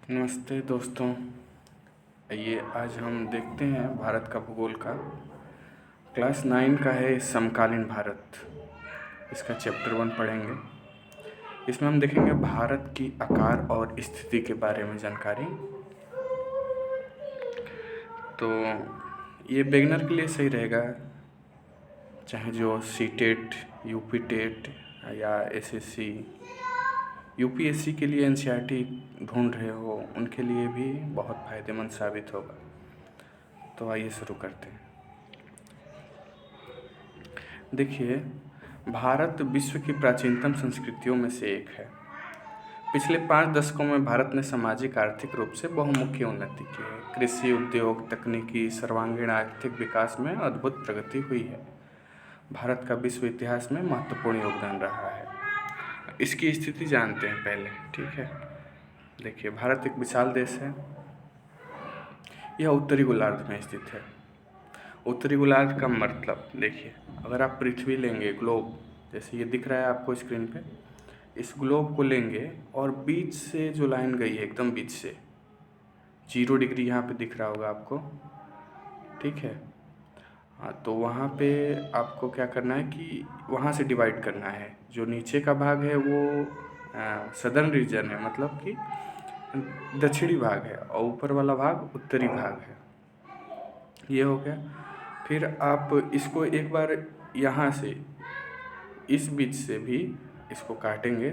नमस्ते दोस्तों। ये आज हम देखते हैं भारत का भूगोल का क्लास 9 का है समकालीन भारत। इसका चैप्टर 1 पढ़ेंगे। इसमें हम देखेंगे भारत की आकार और स्थिति के बारे में जानकारी। तो ये बिगिनर के लिए सही रहेगा, चाहे जो सी टेट, यूपी टेट या एसएससी, यूपीएससी के लिए एनसीईआरटी ढूंढ रहे हो, उनके लिए भी बहुत फ़ायदेमंद साबित होगा। तो आइए शुरू करते हैं। देखिए, भारत विश्व की प्राचीनतम संस्कृतियों में से एक है। पिछले 5 दशकों में भारत ने सामाजिक आर्थिक रूप से बहुमुखी उन्नति की है। कृषि, उद्योग, तकनीकी, सर्वांगीण आर्थिक विकास में अद्भुत प्रगति हुई है। भारत का विश्व इतिहास में महत्वपूर्ण योगदान रहा है। इसकी स्थिति जानते हैं पहले, ठीक है। देखिए, भारत एक विशाल देश है। यह उत्तरी गोलार्ध में स्थित है। उत्तरी गोलार्ध का मतलब देखिए, अगर आप पृथ्वी लेंगे, ग्लोब जैसे ये दिख रहा है आपको स्क्रीन पे, इस ग्लोब को लेंगे और बीच से जो लाइन गई है, एकदम बीच से 0 डिग्री यहाँ पे दिख रहा होगा आपको, ठीक है। हाँ, तो वहाँ पे आपको क्या करना है कि वहाँ से डिवाइड करना है। जो नीचे का भाग है वो सदर्न रीजन है, मतलब कि दक्षिणी भाग है, और ऊपर वाला भाग उत्तरी भाग है। ये हो गया। फिर आप इसको एक बार यहाँ से इस बीच से भी इसको काटेंगे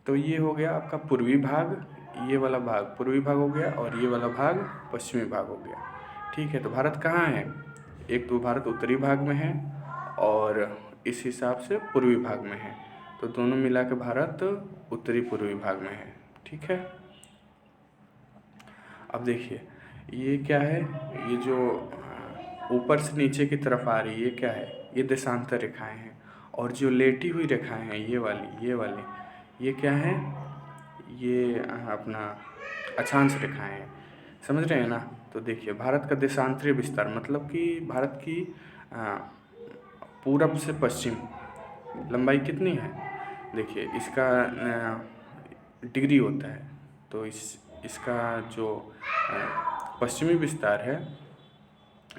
तो ये हो गया आपका पूर्वी भाग। ये वाला भाग पूर्वी भाग हो गया और ये वाला भाग पश्चिमी भाग हो गया, ठीक है। तो भारत कहाँ है? एक तो भारत उत्तरी भाग में है और इस हिसाब से पूर्वी भाग में है, तो दोनों मिला के भारत उत्तरी पूर्वी भाग में है, ठीक है। अब देखिए, ये क्या है? ये जो ऊपर से नीचे की तरफ आ रही है, ये क्या है? ये देशांतर रेखाएं हैं। और जो लेटी हुई रेखाएं हैं, ये वाली ये क्या है? ये अपना अक्षांश रेखाएं हैं। समझ रहे हैं ना? तो देखिए, भारत का देशांतरीय विस्तार मतलब कि भारत की पूरब से पश्चिम लंबाई कितनी है? देखिए, इसका डिग्री होता है। तो इसका जो पश्चिमी विस्तार है,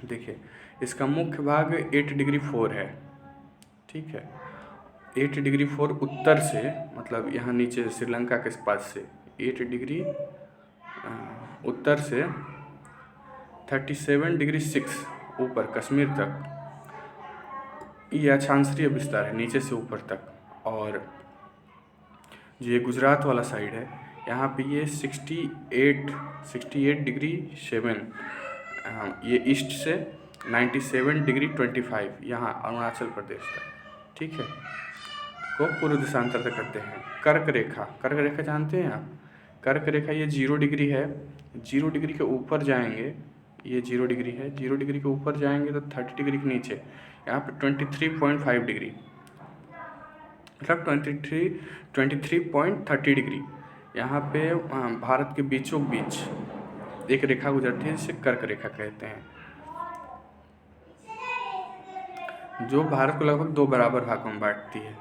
देखिए इसका मुख्य भाग 8 डिग्री 4 है, ठीक है। 8 डिग्री 4 उत्तर से, मतलब यहाँ नीचे श्रीलंका के पास से 8 डिग्री उत्तर से 37 डिग्री 6 ऊपर कश्मीर तक, ये अक्षांशीय विस्तार है, नीचे से ऊपर तक। और जो ये गुजरात वाला साइड है, यहाँ पे ये 68 डिग्री 7, ये ईस्ट से 97 डिग्री 25 यहाँ अरुणाचल प्रदेश तक, ठीक है, को पूर्व देशांतर करते हैं। कर्क रेखा जानते हैं आप? कर्क रेखा ये 0 डिग्री है। 0 डिग्री के ऊपर जाएंगे, ये 0 डिग्री है, 0 डिग्री के ऊपर जाएंगे तो 30 डिग्री के नीचे यहाँ पे 23.5 डिग्री, मतलब 23.30 डिग्री यहाँ पे भारत के बीचों बीच एक रेखा गुजरती है, जिसे कर्क रेखा कहते हैं, जो भारत को लगभग 2 बराबर भागों में बांटती है।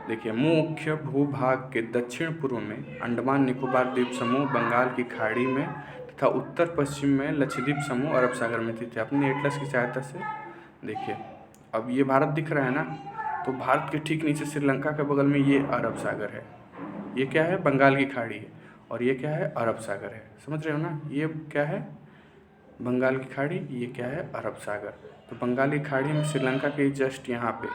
देखिए, मुख्य भूभाग के दक्षिण पूर्व में अंडमान निकोबार द्वीप समूह बंगाल की खाड़ी में तथा उत्तर पश्चिम में लक्षद्वीप समूह अरब सागर में स्थित है। अपने एटलस की सहायता से देखिए, अब ये भारत दिख रहा है ना, तो भारत के ठीक नीचे श्रीलंका के बगल में ये अरब सागर है। ये क्या है? बंगाल की खाड़ी है। और ये क्या है? अरब सागर है। समझ रहे हो ना? ये क्या है? बंगाल की खाड़ी, ये क्या है? अरब सागर। तो बंगाल की खाड़ी में श्रीलंका के जस्ट यहाँ पे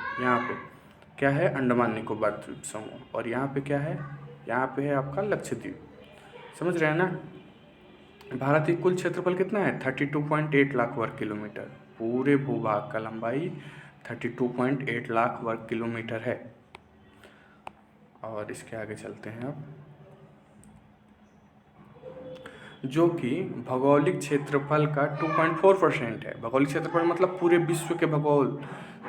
क्या है? अंडमान निकोबार द्वीप समूह। और यहाँ पे क्या है? यहाँ पे है आपका लक्षद्वीप। समझ रहे हैं ना? भारत की कुल क्षेत्रफल कितना है? 32.8 लाख वर्ग किलोमीटर। पूरे भूभाग का लंबाई 32.8 लाख वर्ग किलोमीटर है। और इसके आगे चलते हैं अब, जो कि भौगोलिक क्षेत्रफल का 2.4% है। भौगोलिक क्षेत्रफल मतलब पूरे विश्व के भूगोल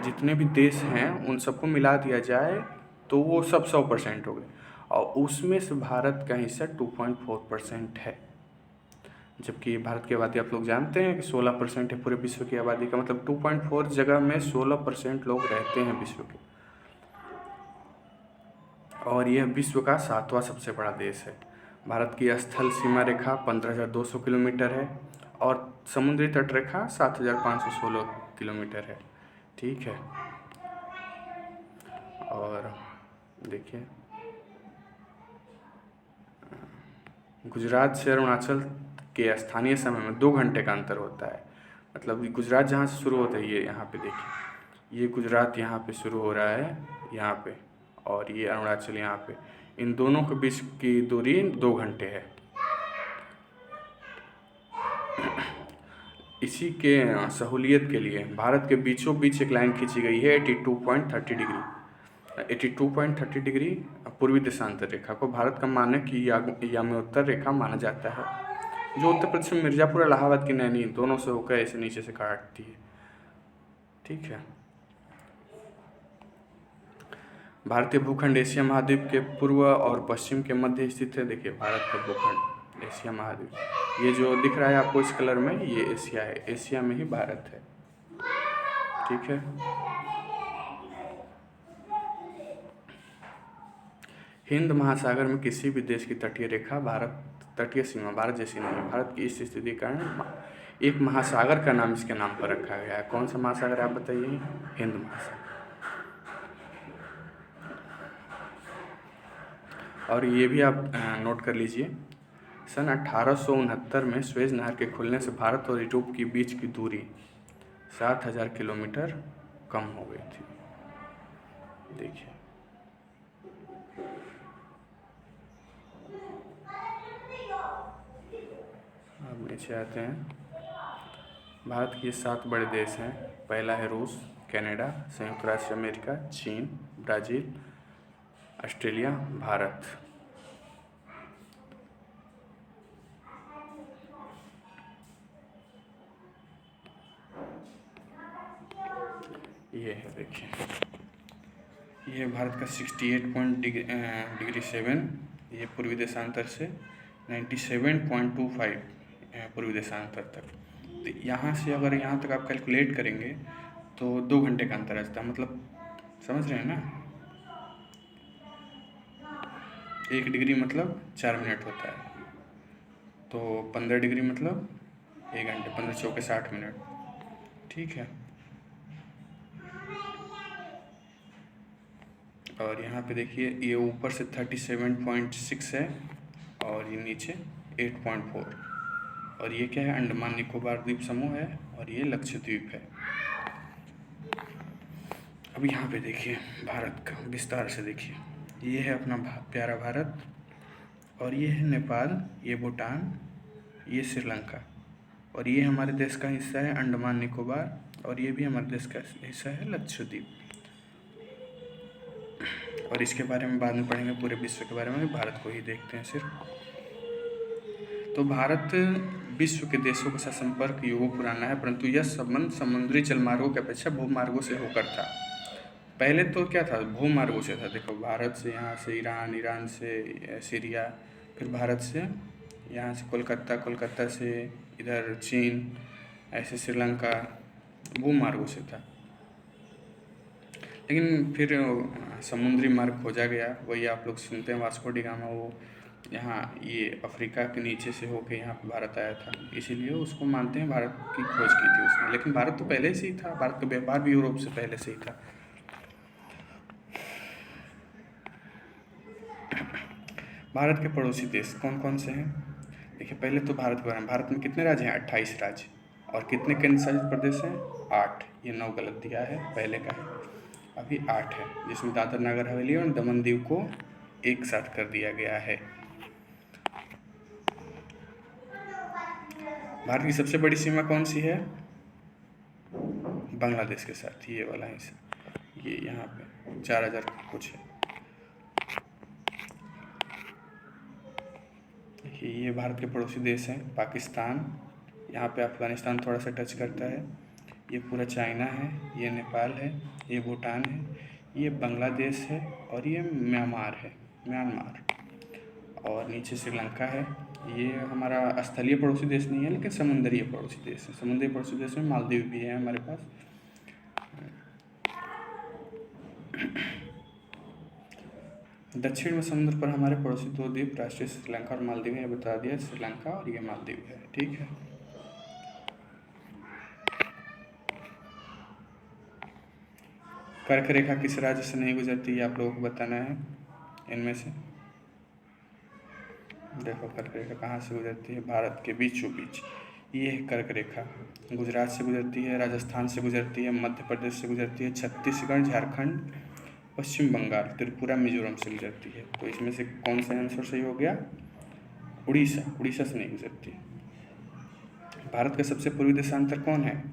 जितने भी देश हैं उन सबको मिला दिया जाए तो वो सब 100% हो गए, और उसमें से भारत का हिस्सा 2.4% है। जबकि भारत की आबादी आप लोग जानते हैं कि 16% है पूरे विश्व की आबादी का, मतलब 2.4 जगह में 16% लोग रहते हैं विश्व के। और यह विश्व का 7वां सबसे बड़ा देश है। भारत की स्थल सीमा रेखा 15,200 किलोमीटर है और समुद्री तट रेखा 7,516 किलोमीटर है। ठीक है। और देखिए, गुजरात से अरुणाचल के स्थानीय समय में 2 घंटे का अंतर होता है। मतलब गुजरात जहाँ से शुरू होता है, ये यहाँ पे देखिए, ये गुजरात यहाँ पे शुरू हो रहा है यहाँ पे, और ये अरुणाचल यहाँ पे, इन दोनों के बीच की दूरी 2 घंटे है। इसी के सहूलियत के लिए भारत के बीचों बीच एक लाइन खींची गई है 82.30 डिग्री। 82.30 डिग्री पूर्वी देशांतर रेखा को भारत का मानक याम्योत्तर रेखा माना जाता है, जो उत्तर प्रदेश में मिर्ज़ापुर, इलाहाबाद की नैनी दोनों से होकर ऐसे नीचे से काटती है। ठीक है। भारतीय भूखंड एशिया महाद्वीप के पूर्व और पश्चिम के मध्य स्थित है। देखिए, भारत का भूखंड एशिया महाद्वीप, ये जो दिख रहा है आपको इस कलर में, ये एशिया है, एशिया में ही भारत है। ठीक है। हिंद महासागर में किसी भी देश की तटीय रेखा तटीय सीमा भारत जैसी नहीं है। भारत की इस स्थिति के कारण एक महासागर का नाम इसके नाम पर रखा गया है। कौन सा महासागर आप बताइए? हिंद महासागर। और ये भी आप नोट कर लीजिए, सन 1869 में स्वेज नहर के खुलने से भारत और यूरोप के बीच की दूरी 7,000 किलोमीटर कम हो गई थी। देखिए, अब नीचे आते हैं। भारत के 7 बड़े देश हैं। पहला है रूस, कनाडा, संयुक्त राज्य अमेरिका, चीन, ब्राज़ील, ऑस्ट्रेलिया, भारत। ये है, देखिए, ये भारत का 68.7 ये पूर्वी देशांतर से 97.25 पूर्वी देशांतर तक। तो यहाँ से अगर यहाँ तक आप कैलकुलेट करेंगे तो 2 घंटे का अंतर रहता है। मतलब समझ रहे हैं ना, 1 डिग्री मतलब 4 मिनट होता है, तो 15 डिग्री मतलब 1 घंटे, 15 चौके 60 मिनट। ठीक है। और यहाँ पे देखिए, ये ऊपर से 37.6 है और ये नीचे 8.4, और ये क्या है? अंडमान निकोबार द्वीप समूह है, और ये लक्षद्वीप है। अब यहाँ पे देखिए, भारत का विस्तार से देखिए, ये है अपना प्यारा भारत, और ये है नेपाल, ये भूटान, ये श्रीलंका, और ये हमारे देश का हिस्सा है अंडमान निकोबार, और ये भी हमारे देश का हिस्सा है लक्षद्वीप। और इसके बारे में बाद में पढ़ेंगे, पूरे विश्व के बारे में, भारत को ही देखते हैं सिर्फ। तो भारत विश्व के देशों के साथ संपर्क युगों पुराना है, परंतु यह संबंध समुद्री जलमार्गों की अपेक्षा भूमार्गों से होकर था। पहले तो क्या था? भूमार्गों से था। देखो, भारत से यहाँ से ईरान, ईरान से सीरिया, फिर भारत से यहाँ से कोलकाता, कोलकाता से इधर चीन, ऐसे श्रीलंका, भूमार्गों से था। लेकिन फिर समुद्री मार्ग खोजा गया। वही आप लोग सुनते हैं, वास्को डी गामा, वो यहाँ ये अफ्रीका के नीचे से होके यहाँ पे भारत आया था, इसीलिए उसको मानते हैं भारत की खोज की थी उसने। लेकिन भारत तो पहले से ही था, भारत का व्यापार भी यूरोप से पहले से ही था। भारत के पड़ोसी देश कौन कौन से हैं? देखिए, पहले तो भारत के बारे में, भारत में कितने राज्य हैं? 28 राज्य। और कितने केंद्र शासित प्रदेश हैं? 8। ये 9 गलत दिया है, पहले का है, अभी 8 है, जिसमें दादर नगर हवेली और दमन दीव को एक साथ कर दिया गया है। भारत की सबसे बड़ी सीमा कौन सी है? बांग्लादेश के साथ, ये वाला हिस्सा, ये यहाँ पे 4,000 कुछ है। ये भारत के पड़ोसी देश हैं। पाकिस्तान, यहाँ पे अफगानिस्तान थोड़ा सा टच करता है, ये पूरा चाइना है, ये नेपाल है, ये भूटान है, ये बांग्लादेश है, और ये म्यांमार है, म्यांमार, और नीचे श्रीलंका है। ये हमारा स्थलीय पड़ोसी देश नहीं है, लेकिन समुद्रीय पड़ोसी देश है। समुद्री पड़ोसी देश में मालदीव भी है हमारे पास। दक्षिण में समुद्र पर हमारे पड़ोसी दो द्वीप राष्ट्रीय श्रीलंका और मालदीव हैं, ये बता दिया। श्रीलंका और ये मालदीव है, ठीक है। कर्क रेखा किस राज्य से नहीं गुजरती, ये आप लोगों को बताना है। इनमें से देखो कर्क रेखा कहाँ से गुजरती है, भारत के बीचों बीच ये है कर्क रेखा। गुजरात से गुजरती है, राजस्थान से गुजरती है, मध्य प्रदेश से गुजरती है, छत्तीसगढ़, झारखंड, पश्चिम बंगाल, त्रिपुरा, मिजोरम से गुजरती है। तो इसमें से कौन सा आंसर सही हो गया, उड़ीसा। उड़ीसा से नहीं गुजरती। भारत का सबसे पूर्वी देशांतर कौन है,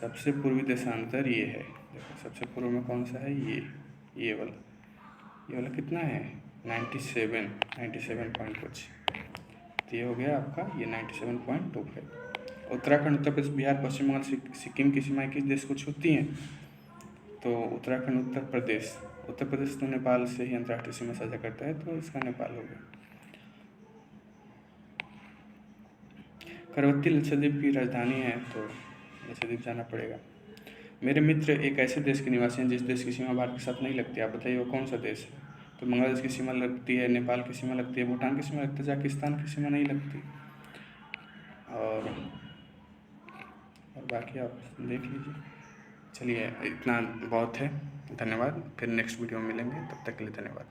सबसे पूर्वी देशांतर ये है। देखो सबसे पूर्व में कौन सा है, ये वाला कितना है 97 पॉइंट कुछ, तो ये हो गया आपका ये 97.25। उत्तराखंड, उत्तर प्रदेश, बिहार, पश्चिम बंगाल, सिक्किम की सीमाएं किस देश को छूती हैं, तो उत्तराखंड, उत्तर प्रदेश तो नेपाल से ही अंतर्राष्ट्रीय सीमा साझा करता है, तो इसका नेपाल हो गया। करवत्ती लक्षद्वीप की राजधानी है, तो लक्षद्वीप जाना पड़ेगा। मेरे मित्र एक ऐसे देश के निवासी हैं जिस देश की सीमा भारत के साथ नहीं लगती, आप बताइए वो कौन सा देश है। तो बांग्लादेश की सीमा लगती है, नेपाल की सीमा लगती है, भूटान की सीमा लगती है, पाकिस्तान की सीमा नहीं लगती। और बाकी आप देख लीजिए। चलिए इतना बहुत है, धन्यवाद। फिर नेक्स्ट वीडियो में मिलेंगे, तब तक के लिए धन्यवाद।